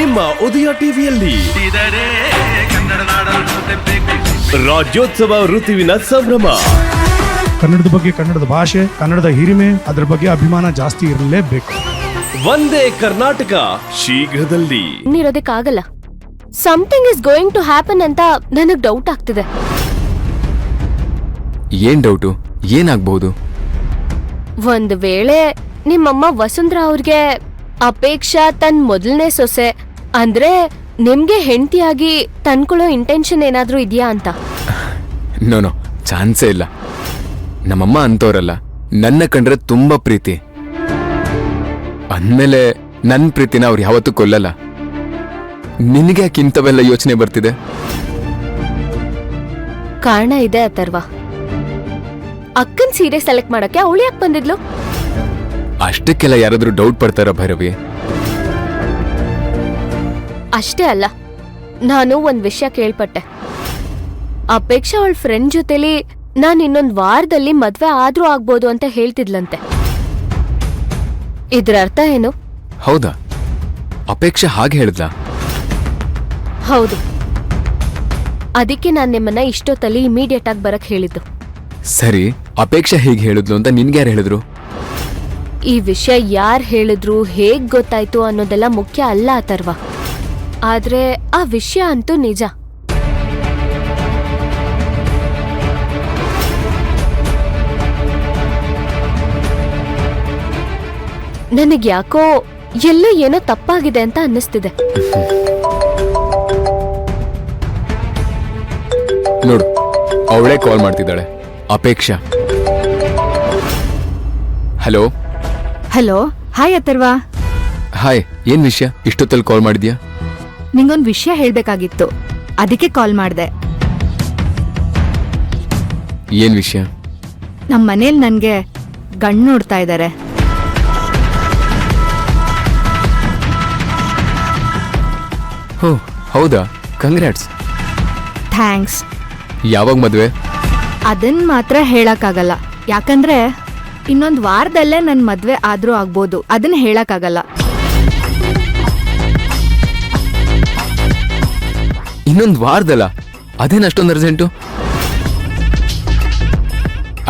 ನಿಮ್ಮ ಉದಯ ಟಿವಿಯಲ್ಲಿ ರಾಜ್ಯೋತ್ಸವ ಋತುವಿನ ಸಂಭ್ರಮ. ಕನ್ನಡದ ಬಗ್ಗೆ, ಕನ್ನಡದ ಭಾಷೆ, ಕನ್ನಡದ ಹಿರಿಮೆ, ಅದರ ಬಗ್ಗೆ ಅಭಿಮಾನ ಜಾಸ್ತಿ ಇರಲೇಬೇಕು. ಒಂದೇ ಕರ್ನಾಟಕ ಶೀಘ್ರದಲ್ಲಿ. ಇರೋದಕ್ಕಾಗಲ್ಲ. Something is going to happen ಅಂತ ನನಗ್ ಡೌಟ್ ಆಗ್ತಿದೆ. ಏನ್ ಡೌಟು? ಏನಾಗ್ಬಹುದು? ಒಂದ್ ವೇಳೆ ನಿಮ್ಮಮ್ಮ ವಸುಂಧರಾ ಅವ್ರಿಗೆ ಅಪೇಕ್ಷಾ ತನ್ ಮೊದಲನೇ ಸೊಸೆ ಅಂದ್ರೆ ನಿಮ್ಗೆ ಹೆಂಡತಿಯಾಗಿ ತಂದ್ಕೊಳ್ಳೋ ಇಂಟೆನ್ಷನ್ ಏನಾದ್ರೂ ಇದೆಯಾ ಅಂತ. ನೋ ಚಾನ್ಸೇ ಇಲ್ಲ. ನಮ್ಮಮ್ಮ ಅಂತವ್ರಲ್ಲ, ನನ್ನ ಕಂಡ್ರೆ ತುಂಬಾ ಪ್ರೀತಿ. ಅಂದ್ಮೇಲೆ ನನ್ ಪ್ರೀತಿನ ಅವ್ರು ಯಾವತ್ತೂ ಕೊಲ್ಲಲ್ಲ. ನಿನಗೆ ಯಾಕೆ ಇಂಥವೆಲ್ಲ ಯೋಚನೆ ಬರ್ತಿದೆ? ಕಾರಣ ಇದೆ ಅಥರ್ವ. ಅಕ್ಕನ್ ಸೀರೆ ಸೆಲೆಕ್ಟ್ ಮಾಡಕ್ಕೆ ಅವಳು ಯಾಕೆ ಬಂದಿದ್ಲು? ಅಷ್ಟಕ್ಕೆಲ್ಲ ಯಾರಾದ್ರೂ ಡೌಟ್ ಪಡ್ತಾರ ಭೈರವಿ? ಅಷ್ಟೇ ಅಲ್ಲ, ನಾನು ಒಂದ್ ವಿಷಯ ಕೇಳ್ಪಟ್ಟೆ. ಅಪೇಕ್ಷಾ ಅವಳ ಫ್ರೆಂಡ್ ಜೊತೆಲಿ ನಾನ್ ಇನ್ನೊಂದ್ ವಾರದಲ್ಲಿ ಮದ್ವೆ ಆದ್ರೂ ಆಗ್ಬೋದು ಅಂತ ಹೇಳ್ತಿದ್ಲಂತೆ. ಇದ್ರ ಅರ್ಥ ಏನು? ಹೌದಾ? ಅಪೇಕ್ಷಾ ಹಾಗೆ ಹೇಳಿದ್ಲಾ? ಹೌದು. ಅದಕ್ಕೆ ನಾನ್ ನಿಮ್ಮನ್ನ ಇಷ್ಟೊತ್ತಲ್ಲಿ ಇಮಿಡಿಯೇಟ್ ಆಗಿ ಬರಕ್ ಹೇಳಿದ್ದು. ಸರಿ, ಅಪೇಕ್ಷಾ ಹೀಗೆ ಹೇಳಿದ್ಲು ಅಂತ ನಿನ್ಗೆ ಯಾರು ಹೇಳಿದ್ರು? ಈ ವಿಷಯ ಯಾರ್ ಹೇಳಿದ್ರು, ಹೇಗ್ ಗೊತ್ತಾಯ್ತು ಅನ್ನೋದೆಲ್ಲ ಮುಖ್ಯ ಅಲ್ಲ ಅಥರ್ವ. ಆದ್ರೆ ಆ ವಿಷಯ ಅಂತೂ ನಿಜ. ನನಗ್ ಯಾಕೋ ಎಲ್ಲೋ ಏನೋ ತಪ್ಪಾಗಿದೆ ಅಂತ ಅನ್ನಿಸ್ತಿದೆ. ನೋಡು, ಅವಳೇ ಕಾಲ್ ಮಾಡ್ತಿದ್ದಾಳೆ, Apeksha. Hello. Hello, hi Atharva. Hi, ಏನ್ ವಿಷಯ? ಇಷ್ಟೊತ್ತಲ್ಲಿ ಕಾಲ್ ಮಾಡಿದ್ಯಾ? ನಿಂಗೊಂದು ವಿಷಯ ಹೇಳ್ಬೇಕಾಗಿತ್ತು, ಅದಕ್ಕೆ ಕಾಲ್ ಮಾಡ್ದೆ. ಏನ್ ವಿಷಯ? ನಮ್ ಮನೇಲಿ ನನ್ಗೆ ಗಂಡು ನೋಡ್ತಾ ಇದ್ದಾರೆ. ಹೋ, ಹೌದಾ? ಕಂಗ್ರಾಟ್ಸ್. ಥ್ಯಾಂಕ್ಸ್. ಯಾವಾಗ ಮದ್ವೆ? ಅದನ್ ಮಾತ್ರ ಹೇಳಕ್ಕಾಗಲ್ಲ, ಯಾಕಂದ್ರೆ ಇನ್ನೊಂದ್ ವಾರದಲ್ಲೇ ನನ್ ಮದ್ವೆ ಆದ್ರೂ ಆಗ್ಬೋದು. ಅದನ್ನ ಹೇಳಕ್ಕಾಗಲ್ಲ. ಇನ್ನೊಂದ್ ವಾರದಲ್ಲ? ಅದೇನ್ ಅಷ್ಟೊಂದು ಅರ್ಜೆಂಟು?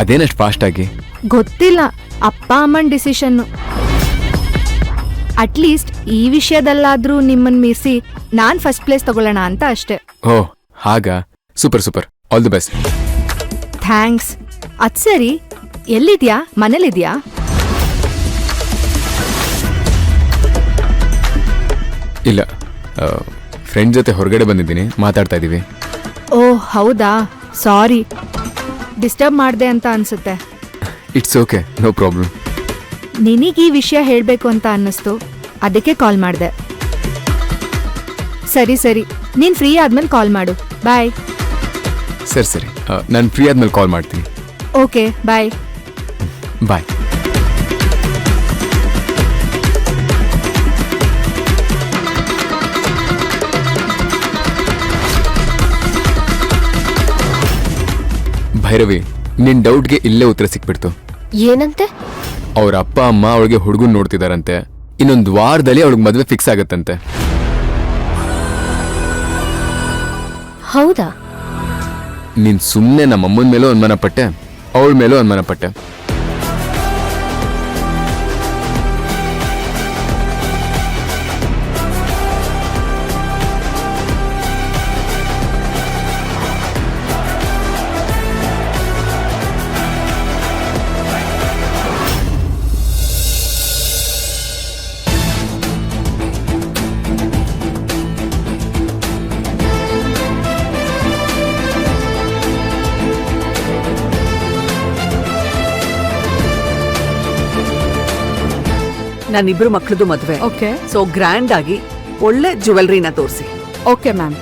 ಅದೇನಷ್ಟು ಫಾಸ್ಟ್ ಆಗಿ? ಗೊತ್ತಿಲ್ಲ, ಅಪ್ಪ ಅಮ್ಮನ್ ಡಿಸಿಷನ್ನು. ಅಟ್ಲೀಸ್ಟ್ ಈ ವಿಷಯದಲ್ಲಾದ್ರೂ ನಿಮ್ಮನ್ ಮೀರಿಸಿ ನಾನ್ ಫಸ್ಟ್ ಪ್ಲೇಸ್ ತಗೊಳ್ಳೋಣ ಅಂತ ಅಷ್ಟೇ. ಓ ಹಾಗಾ? Super super, all the best. Thanks. ಅದ್ ಸರಿ, ಎಲ್ಲಿದ್ಯಾ? ಮನೇಲಿದ್ಯಾ? ಇಲ್ಲ, ಫ್ರೆಂಡ್ ಜೊತೆ ಹೊರಗಡೆ ಬಂದಿದ್ದೀನಿ, ಮಾತಾಡ್ತಾ ಇದ್ದೀವಿ. ಓಹ್ ಹೌದಾ, ಸಾರಿ, ಡಿಸ್ಟರ್ಬ್ ಮಾಡ್ದೆ ಅಂತ ಅನ್ಸುತ್ತೆ. It's okay, no problem. ನಿನಗೆ ಈ ವಿಷಯ ಹೇಳಬೇಕು ಅಂತ ಅನ್ನಿಸ್ತು, ಅದಕ್ಕೆ ಕಾಲ್ ಮಾಡಿದೆ. ಸರಿ ಸರಿ, ನೀನ್ ಫ್ರೀ ಆದ್ಮೇಲೆ ಕಾಲ್ ಮಾಡು. ಬಾಯ್. ಸರಿ ಸರಿ, ನಾನು ಫ್ರೀ ಆದ್ಮೇಲೆ ಕಾಲ್ ಮಾಡ್ತೀನಿ. ಓಕೆ, ಬಾಯ್. ಬಾಯ್. ಭೈರವಿ, ನಿನ್ ಡೌಟ್ಗೆ ಇಲ್ಲೇ ಉತ್ತರ ಸಿಕ್ಬಿಡ್ತು. ಏನಂತೆ? ಅವ್ರ ಅಪ್ಪ ಅಮ್ಮ ಅವಳಿಗೆ ಹುಡುಗನ್ ನೋಡ್ತಿದಾರಂತೆ. ಇನ್ನೊಂದು ವಾರದಲ್ಲಿ ಅವಳಿಗೆ ಮದ್ವೆ ಫಿಕ್ಸ್ ಆಗತ್ತಂತೆ. ಹೌದಾ? ನೀನ್ ಸುಮ್ನೆ ನಮ್ಮ ಅಮ್ಮನ ಮೇಲೂ ಅನುಮಾನ ಪಟ್ಟೆ, ಅವಳ ಮೇಲೂ ಅನುಮಾನ ಪಟ್ಟೆ. ನನ್ನಿಬ್ರು ಮಕ್ಳದು ಮದ್ವೆ. ಓಕೆ. ಸೊ ಗ್ರ್ಯಾಂಡ್ ಆಗಿ ಒಳ್ಳೆ ಜ್ಯುವೆಲ್ರಿನ ತೋರಿಸಿ. Okay ma'am.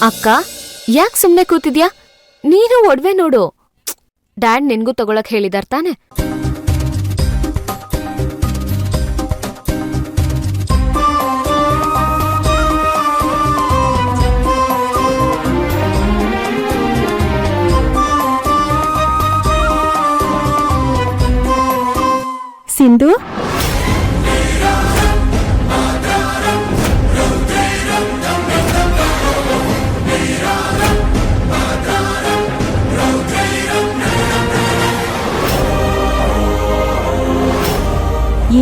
ಅಕ್ಕ ಯಾಕ್ ಸುಮ್ನೆ ಕೂತಿದ್ಯಾ? ನೀನು ಒಡ್ವೆ ನೋಡು. ಡ್ಯಾಡ್ ನಿನ್ಗೂ ತಗೊಳಕ್ ಹೇಳಿದಾರ್ ತಾನೆ? ಸಿಂಧು,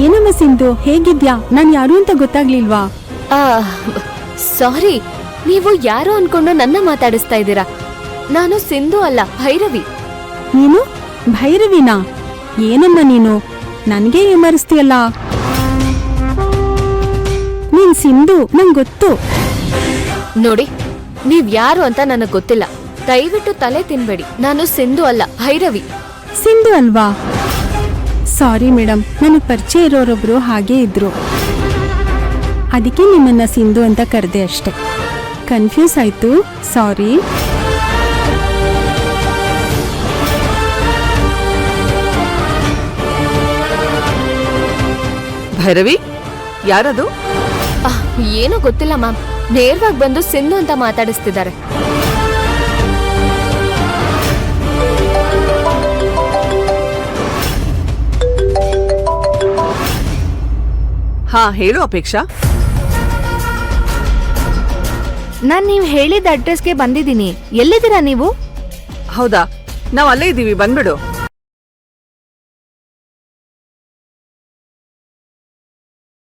ಏನಮ್ಮ ಸಿಂಧು, ಹೇಗಿದ್ಯಾ? ನಾನ್ ಯಾರು ಅಂತ ಗೊತ್ತಾಗ್ಲಿಲ್ವಾ? ಸಾರಿ, ನೀವು ಯಾರು ಅನ್ಕೊಂಡು ನನ್ನ ಮಾತಾಡಿಸ್ತಾ ಇದ್ದೀರಾ. ನಾನು ಸಿಂಧು ಅಲ್ಲ, ಭೈರವಿ. ನೀನು ಭೈರವಿನಾ? ಏನಮ್ಮ ನೀನು ನನ್ಗೆ ಏಮರಿಸ್ತೀಯಲ್ಲ? ನೀನ್ ಸಿಂಧು, ನಂಗ್ ಗೊತ್ತು. ನೋಡಿ, ನೀವ್ ಯಾರು ಅಂತ ನನಗ್ ಗೊತ್ತಿಲ್ಲ. ದಯವಿಟ್ಟು ತಲೆ ತಿನ್ಬೇಡಿ. ನಾನು ಸಿಂಧು ಅಲ್ಲ, ಭೈರವಿ. ಸಿಂಧು ಅಲ್ವಾ? ಸಾರಿ ಮೇಡಮ್, ನನಗ್ ಪರಿಚಯ ಇರೋರೊಬ್ರು ಹಾಗೇ ಇದ್ರು, ಅದಕ್ಕೆ ನಿಮ್ಮನ್ನ ಸಿಂಧು ಅಂತ ಕರೆದೆ ಅಷ್ಟೆ. ಕನ್ಫ್ಯೂಸ್ ಆಯ್ತು, ಸಾರಿ. ಭೈರವಿ, ಯಾರದು? ಏನೋ ಗೊತ್ತಿಲ್ಲ ಮ್ಯಾಮ್, ನೇರವಾಗಿ ಬಂದು ಸಿಂಧು ಅಂತ ಮಾತಾಡಿಸ್ತಿದ್ದಾರೆ. ಹಾ, ಹೇಳು ಅಪೇಕ್ಷಾ. ನಾನ್ ನೀವ್ ಹೇಳಿದ ಅಡ್ರೆಸ್ಗೆ ಬಂದಿದ್ದೀನಿ. ಎಲ್ಲಿದ್ದೀರಾ ನೀವು? ಹೌದಾ, ನಾವ್ ಅಲ್ಲೇ ಇದೀವಿ, ಬಂದ್ಬಿಡು.